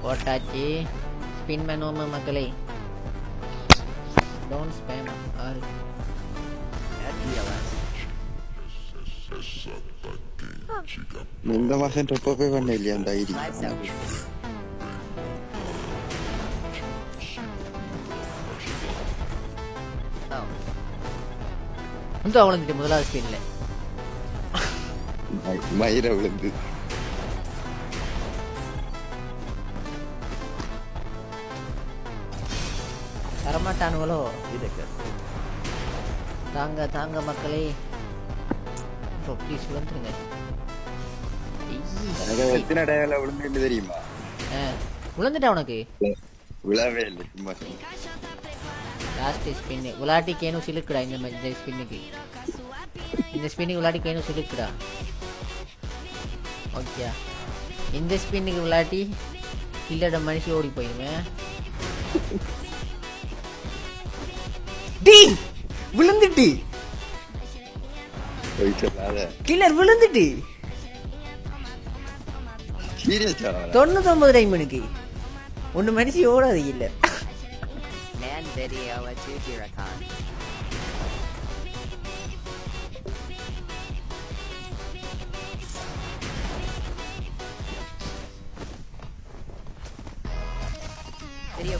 போட்டாச்சு. ஸ்பின் பண்ணுவோமா மக்களே? டோன்ட் ஸ்பேம் ஆர் இந்த மாசம் ட்ரிப்பே பண்ண இல்லையா அந்த ஐடி? வந்து அவளுக்கு முதலாவது ஸ்பின்ல மயிர விழுந்து தரமாட்டானுங்களோ? தாங்க தாங்க மக்களே, ப்ளீஸ் விழுந்துருங்க. எத்தனை டயர்ல விழுந்து தெரியுமா? விழுந்துட்டா உனக்கு? விழவே இல்லை, சும்மா லாஸ்ட் ஸ்பின் விளாட்டி கேனும் சிலுக்குடா. இந்த ஸ்பின்னுக்கு விளாட்டி கேனும் சிலுக்குடா. ஓகே, இந்த ஸ்பின்னுக்கு விளாட்டி இல்லட மனுஷி ஓடி போயிருவேன். விழுந்துட்டு கில்லர் விழுந்துட்டு 99 டைமனுக்கு ஒன்னு மனுஷி ஓடாது இல்ல. வீடியோ